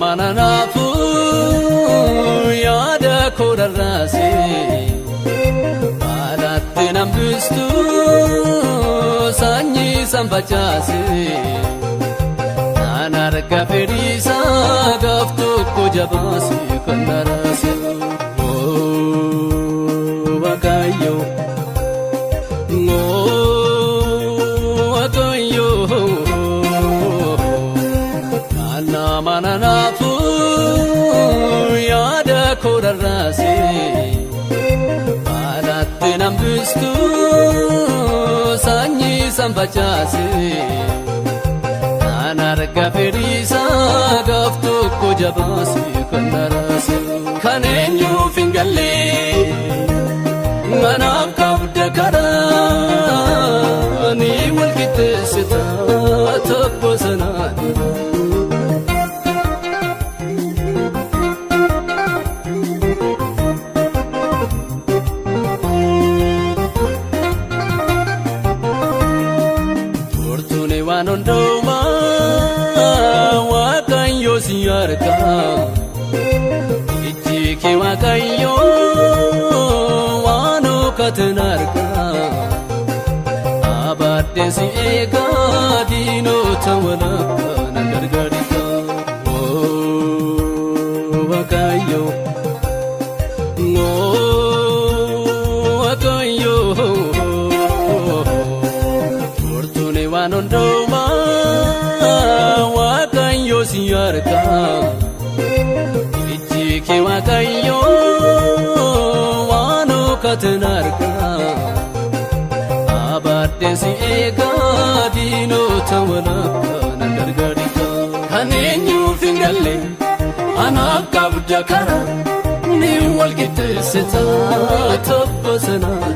mananafu yaada korarase balatti nambistu sanyi sambachase nanarga ferisa gaftu kujabasi kanarase Waaqayyo Waaqayyo mananafu yaada korarase balatti nambistu sanyi sambachase nanarga ferisa gaftu kujabasi kanarase kan eenyuuf hin galle manaaf qabda karaa ni wal qixxeessita tokko sanaa Wanondoma Waaqayyo si arga ijji Waaqayyo wano katanarga abadde si ega dinota walakka nangargarika Waaqayyo Waaqayyo wanondoma Waaqayyo si arga ijji Waaqayyo wano katanarga abadde si ega dinota walakka nangargarika kan eenyuuf hin galle anaaf qabda karaa ni wal qixxeessita tokko sanaa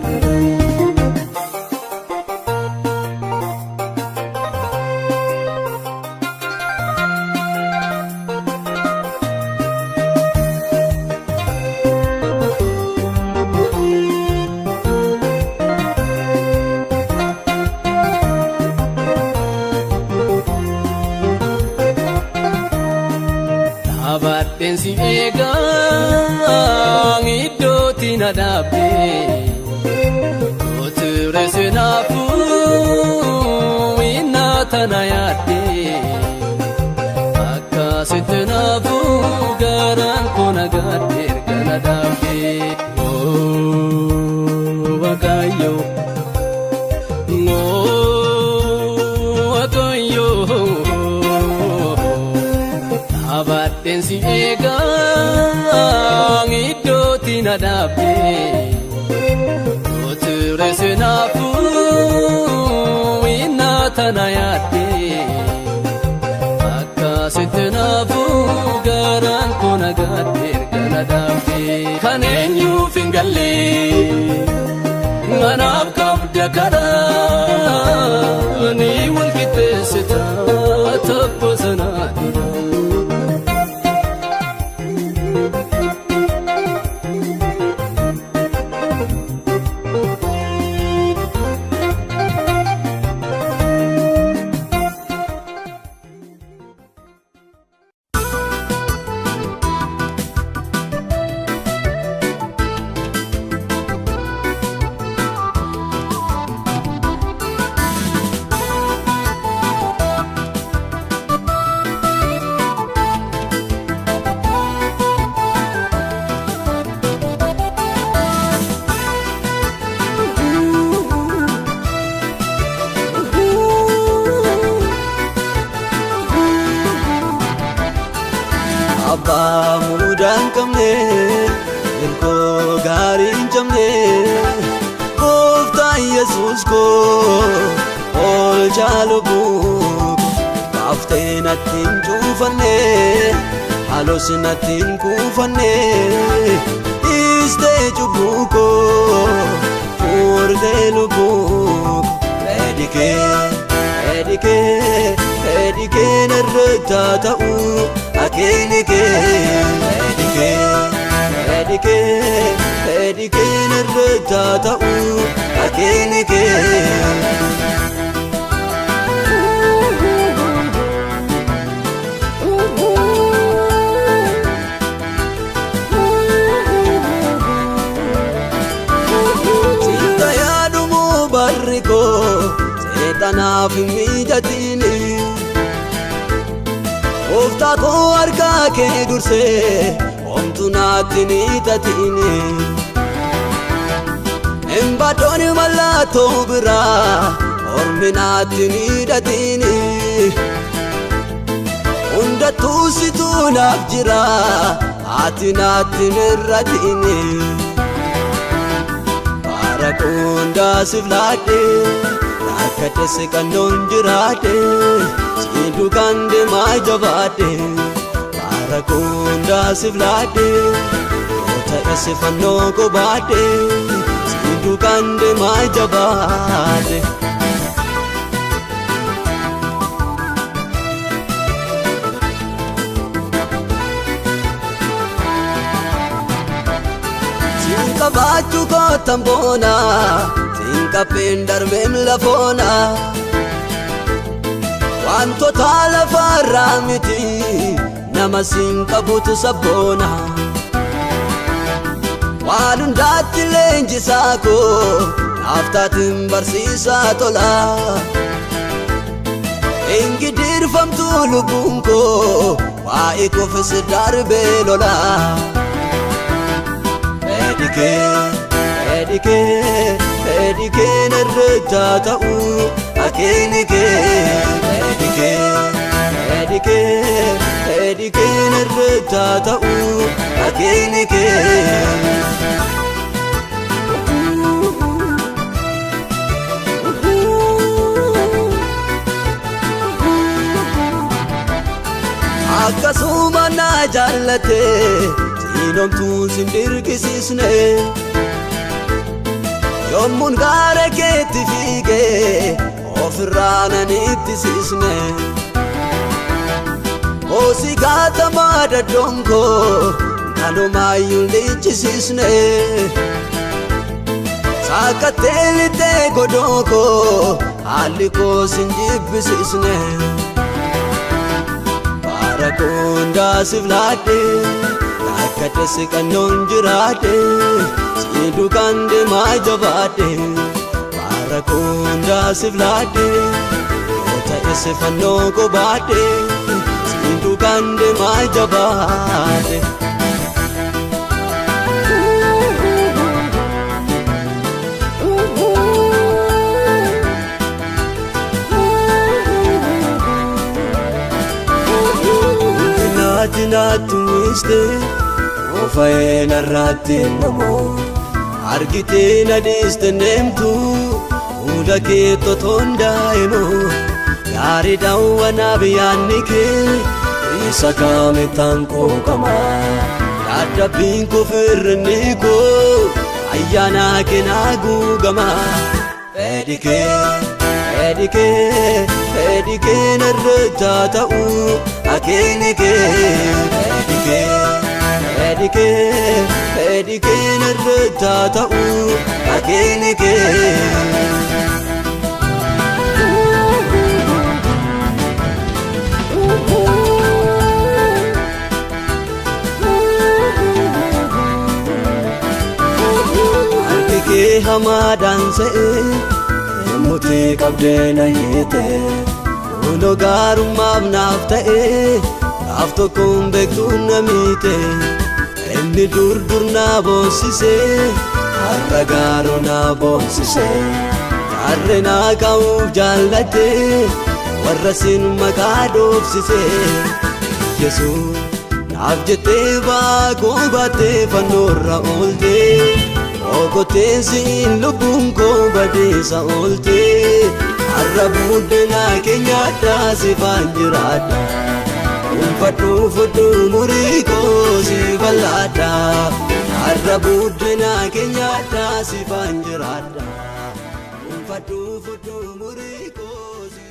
Abaddensi eegaa iddootti na dhaabde oture senaafuu innaa tana yaadde akkasitti naafuu garaan koo nagaadde erga na dhaabde Waaqayyo Waaqayyo abaddensi eegaa iddootti na dhaabde oture senaafuu innaa tana yaadde akkasitti naafuu garaan koo nagaadde erga na dhaabde kan eenyuuf hin galle manaaf qabda karaa ni wal qixxeessita tokko sanaa Yesuusko oolchaa lubbuu kaaftee natti hin cuufanne halos natti hin kuufanne dhiistee cubbuu koo furtee lubbuu Edike narra ta'u akeeke Edike narra ta'u akeeke Sinta yaadumu barriko Seetanaaf mijatini Oftaa koo harkaa kee dursee Omtu naatti ni tatini Embaadoon mallattoo biraa Ormi naatti ni datini Hundattuu situu naaf jira Ati naatti mirratini Bara kundaa siif laadhe Rakkatesse kannoon jiraadhe Siidu kan deemaa jabaadhe Bara kundaa siif laadhe Yoo ta'esse fannoo kobaadhe Siidu kan deemaa jabaadhe Sinqabaachuu kootan boona Sinqapheen darbeem lafoona Wantoota lafarraa miti nama sinqabuutu sabboona Waan hundaatti leenjisaa koo naaftaatiin barsiisaa tola Ingidirfamtuu lubbuun koo waa'ee koofis darbee lola Edike narra ta'u akeeke Edike narra ta'u akeeke Akkasuma na jaallate Sinomtuu sin dirqisiisne Yommuun gaara keetti fiigee ofirraa nan ittisiisne Hoosii gaatamaa daddoon koo kanumaayyuu lichisiisne Saakattee lixee godoo koo haalli koo sin jibbisiisne Bara kundaa siif laadhe Rakkatesse kannoon jiraadhe Siidu kan deemaa jabaadhe Bara kundaa siif laadhe Yoo ta'esse fannoo kobaadhe Siidu kan deemaa jabaadhe Naati naattu wiste Ofa'ee narraatti namoo Argitee na dhiiste neemtu Fuula kee totoon daa'imoo Gaarii daawwanaaf yaadni kee Isa kaametaan qooqamaa Yaadabbiin koo firrinni koo Ayyaanaa keenaa guugamaa Edike narra ta'u akeeke Edike narra ta'u akeeke Harki hamaadhaan se'ee Mutii qabdee na hiite Kunoo gaarummaaf naaf ta'ee Gaaf tokkoon beektuun na miite Inni dur na boonsisee Har'a gaaroo na boonsisee Harree na kaa'uuf jaallatee Warra sin maqaa dhoofsisee Yesuus naaf jettee baakoo baattee fannoorra ooltee Okotensiin lubbuun koo badeessa oolte har'a buddena keenyadhaa sifaan jiraadha Unfadhu fudhu murii koo si bal'aadha har'a buddena keenyadhaa sifaan jiraadha Unfadhu fudhu murii koo si